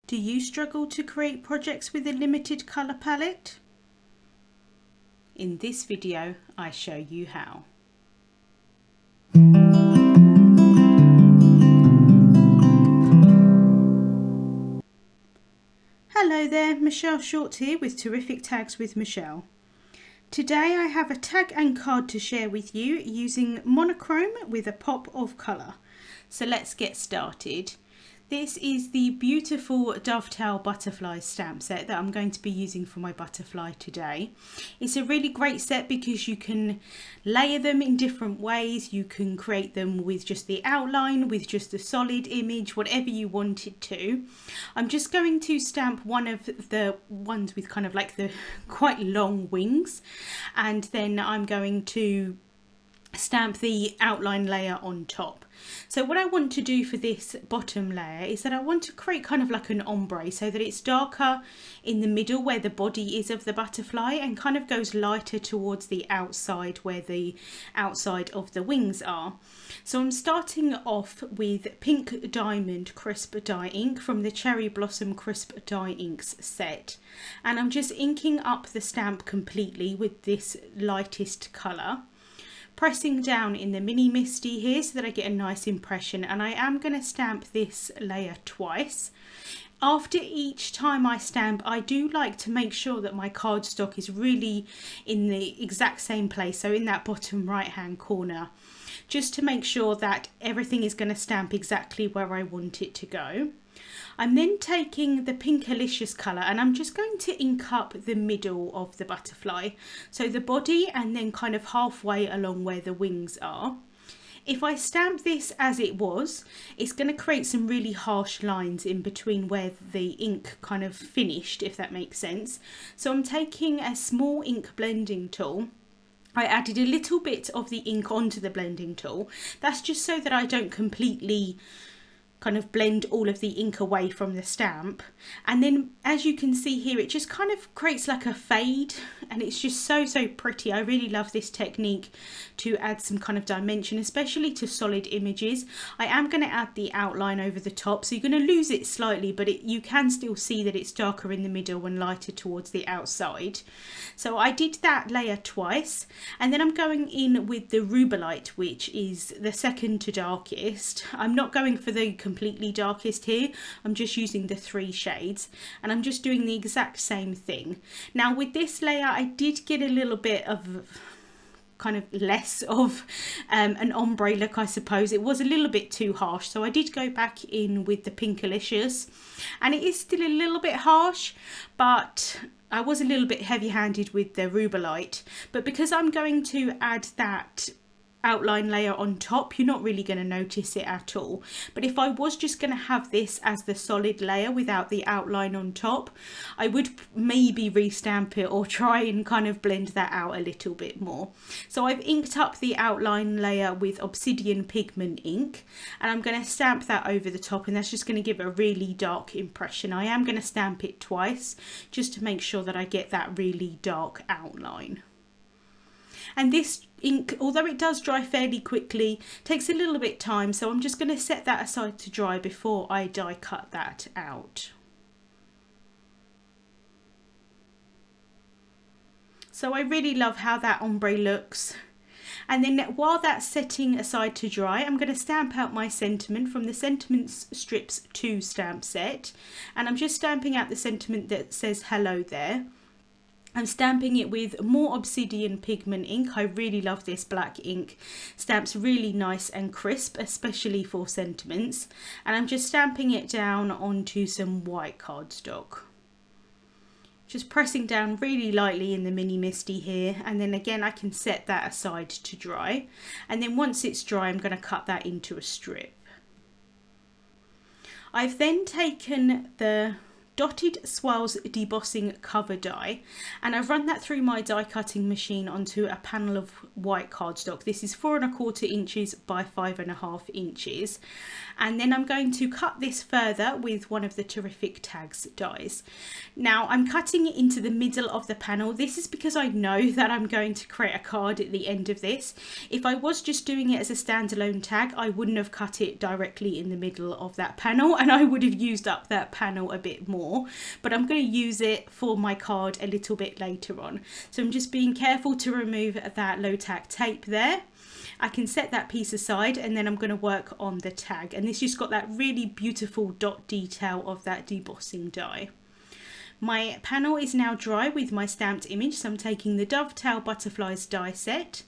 Do you struggle to create projects with a limited colour palette? In this video, I show you how. Hello there, Michelle Short here with Terrific Tags with Michelle. Today I have a tag and card to share with you using monochrome with a pop of colour. So let's get started. This is the beautiful Dovetail Butterflies stamp set that I'm going to be using for my butterfly today. It's a really great set because you can layer them in different ways. You can create them with just the outline, with just a solid image, whatever you wanted to. I'm just going to stamp one of the ones with kind of like the quite long wings, and then I'm going to stamp the outline layer on top. So what I want to do for this bottom layer is that I want to create kind of like an ombre so that it's darker in the middle where the body is of the butterfly and kind of goes lighter towards the outside where the outside of the wings are. So I'm starting off with Pink Diamond Crisp Dye Ink from the Cherry Blossom Crisp Dye Inks set, and I'm just inking up the stamp completely with this lightest colour, pressing down in the mini misty here so that I get a nice impression, and I am going to stamp this layer twice. After each time I stamp, I do like to make sure that my cardstock is really in the exact same place, so in that bottom right hand corner, just to make sure that everything is going to stamp exactly where I want it to go. I'm then taking the Pinkalicious colour and I'm just going to ink up the middle of the butterfly, so the body and then kind of halfway along where the wings are. If I stamp this as it was, it's going to create some really harsh lines in between where the ink kind of finished, if that makes sense. So I'm taking a small ink blending tool. I added a little bit of the ink onto the blending tool. That's just so that I don't completely kind of blend all of the ink away from the stamp, and then as you can see here, it just kind of creates like a fade, and it's just so pretty. I really love this technique to add some kind of dimension, especially to solid images. I am going to add the outline over the top, so you're going to lose it slightly, but you can still see that it's darker in the middle and lighter towards the outside. So I did that layer twice, and then I'm going in with the Rubellite, which is the second to darkest. I'm not going for the completely darkest here, I'm just using the 3 shades, and I'm just doing the exact same thing. Now with this layer I did get a little bit of kind of less of an ombre look, I suppose. It was a little bit too harsh, so I did go back in with the Pinkalicious, and it is still a little bit harsh, but I was a little bit heavy-handed with the Rubellite. But because I'm going to add that outline layer on top, you're not really going to notice it at all. But if I was just going to have this as the solid layer without the outline on top, I would maybe restamp it or try and kind of blend that out a little bit more. So I've inked up the outline layer with Obsidian Pigment Ink, and I'm going to stamp that over the top, and that's just going to give a really dark impression. I am going to stamp it twice just to make sure that I get that really dark outline. And this ink, although it does dry fairly quickly, takes a little bit of time, so I'm just going to set that aside to dry before I die cut that out. So I really love how that ombre looks. And then while that's setting aside to dry, I'm going to stamp out my sentiment from the Sentiments Strips 2 stamp set, and I'm just stamping out the sentiment that says hello there. I'm stamping it with more Obsidian Pigment Ink. I really love this black ink. Stamps really nice and crisp, especially for sentiments. And I'm just stamping it down onto some white cardstock. Just pressing down really lightly in the mini misty here, and then again I can set that aside to dry. And then once it's dry, I'm going to cut that into a strip. I've then taken the Dotted Swirls Debossing cover die, and I've run that through my die cutting machine onto a panel of white cardstock. This is 4 1/4 inches by 5 1/2 inches, and then I'm going to cut this further with one of the Terrific Tags dies. Now I'm cutting it into the middle of the panel. This is because I know that I'm going to create a card at the end of this. If I was just doing it as a standalone tag, I wouldn't have cut it directly in the middle of that panel, and I would have used up that panel a bit more, but I'm going to use it for my card a little bit later on. So I'm just being careful to remove that low tack tape there. I can set that piece aside, and then I'm going to work on the tag, and this just got that really beautiful dot detail of that debossing die. My panel is now dry with my stamped image, so I'm taking the Dovetail Butterflies Die Set.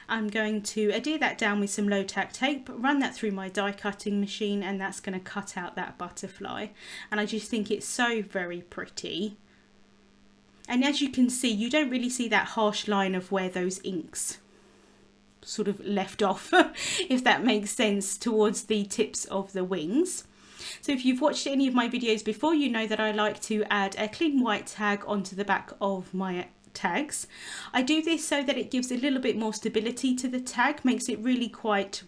I'm going to adhere that down with some low tack tape, run that through my die cutting machine, and that's going to cut out that butterfly. And I just think it's so very pretty. And as you can see, you don't really see that harsh line of where those inks sort of left off, if that makes sense, towards the tips of the wings. So if you've watched any of my videos before, you know that I like to add a clean white tag onto the back of my tags. I do this so that it gives a little bit more stability to the tag, makes it really quite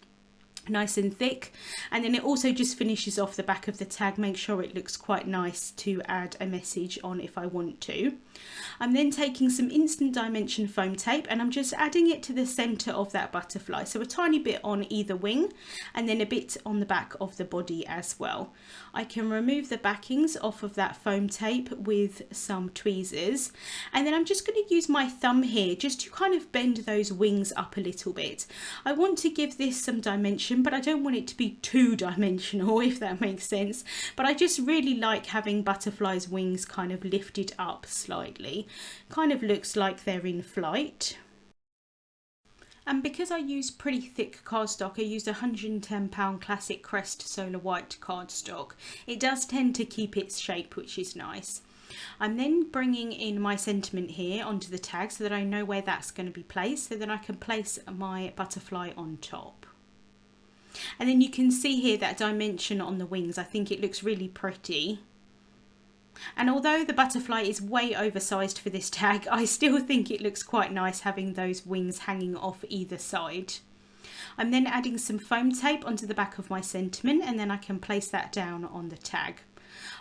nice and thick, and then it also just finishes off the back of the tag, make sure it looks quite nice to add a message on if I want to. I'm then taking some instant dimension foam tape, and I'm just adding it to the center of that butterfly, so a tiny bit on either wing and then a bit on the back of the body as well. I can remove the backings off of that foam tape with some tweezers, and then I'm just going to use my thumb here just to kind of bend those wings up a little bit. I want to give this some dimension, but I don't want it to be too dimensional, if that makes sense. But I just really like having butterflies' wings kind of lifted up slightly. Kind of looks like they're in flight. And because I use pretty thick cardstock, I used £110 classic Crest solar white cardstock. It does tend to keep its shape, which is nice. I'm then bringing in my sentiment here onto the tag so that I know where that's going to be placed, so that I can place my butterfly on top. And then you can see here that dimension on the wings. I think it looks really pretty. And although the butterfly is way oversized for this tag, I still think it looks quite nice having those wings hanging off either side. I'm then adding some foam tape onto the back of my sentiment, and then I can place that down on the tag.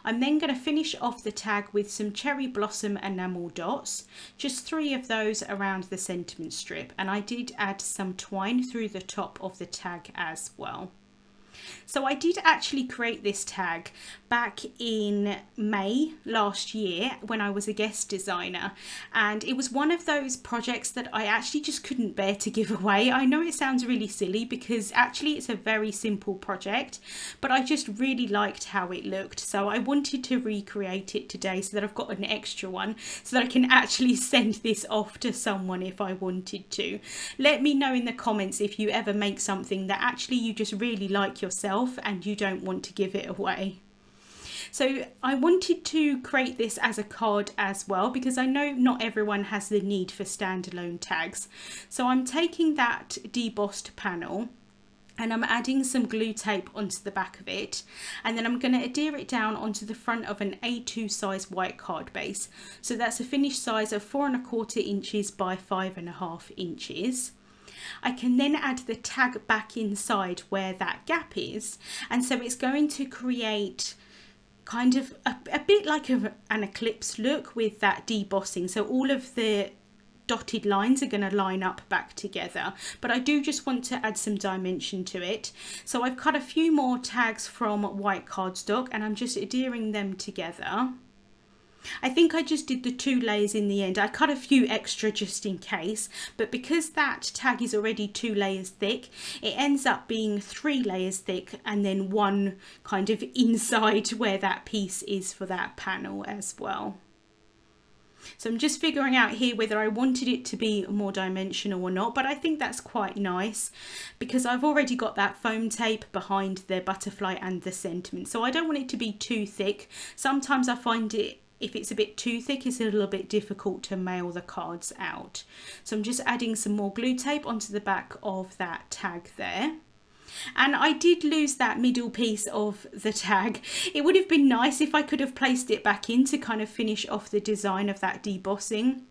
I'm then going to finish off the tag with some cherry blossom enamel dots, just 3 of those around the sentiment strip, and I did add some twine through the top of the tag as well. So I did actually create this tag back in May last year when I was a guest designer, and it was one of those projects that I actually just couldn't bear to give away. I know it sounds really silly because actually it's a very simple project, but I just really liked how it looked, so I wanted to recreate it today so that I've got an extra one so that I can actually send this off to someone if I wanted to. Let me know in the comments if you ever make something that actually you just really like yourself and you don't want to give it away. So I wanted to create this as a card as well, because I know not everyone has the need for standalone tags. So I'm taking that debossed panel and I'm adding some glue tape onto the back of it, and then I'm going to adhere it down onto the front of an A2 size white card base. So that's a finished size of 4 1/4 inches by 5 1/2 inches. I can then add the tag back inside where that gap is, and so it's going to create kind of a bit like an eclipse look with that debossing. So all of the dotted lines are going to line up back together, but I do just want to add some dimension to it. So I've cut a few more tags from white cardstock and I'm just adhering them together. I think I just did the 2 layers in the end. I cut a few extra just in case, but because that tag is already 2 layers thick, it ends up being 3 layers thick and then 1 kind of inside where that piece is for that panel as well. So I'm just figuring out here whether I wanted it to be more dimensional or not, but I think that's quite nice because I've already got that foam tape behind the butterfly and the sentiment. So I don't want it to be too thick. Sometimes I find it, if it's a bit too thick, it's a little bit difficult to mail the cards out. So I'm just adding some more glue tape onto the back of that tag there. And I did lose that middle piece of the tag. It would have been nice if I could have placed it back in to kind of finish off the design of that debossing,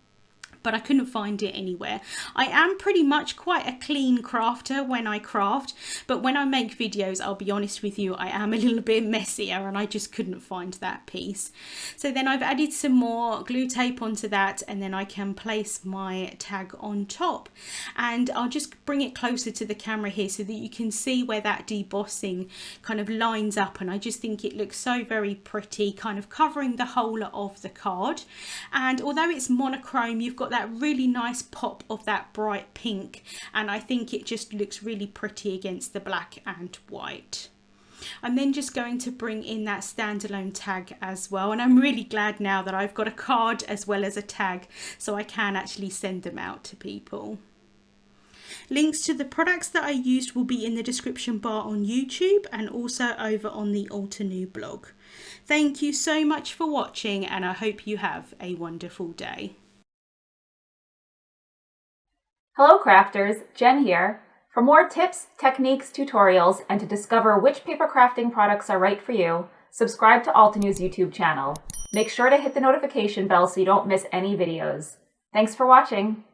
but I couldn't find it anywhere. I am pretty much quite a clean crafter when I craft, but when I make videos, I'll be honest with you, I am a little bit messier and I just couldn't find that piece. So then I've added some more glue tape onto that, and then I can place my tag on top. And I'll just bring it closer to the camera here so that you can see where that debossing kind of lines up, and I just think it looks so very pretty, kind of covering the whole of the card. And although it's monochrome, you've got that really nice pop of that bright pink, and I think it just looks really pretty against the black and white. I'm then just going to bring in that standalone tag as well, and I'm really glad now that I've got a card as well as a tag, so I can actually send them out to people. Links to the products that I used will be in the description bar on YouTube and also over on the Altenew blog. Thank you so much for watching, and I hope you have a wonderful day. Hello crafters, Jen here. For more tips, techniques, tutorials, and to discover which paper crafting products are right for you, subscribe to Altenew's YouTube channel. Make sure to hit the notification bell so you don't miss any videos. Thanks for watching.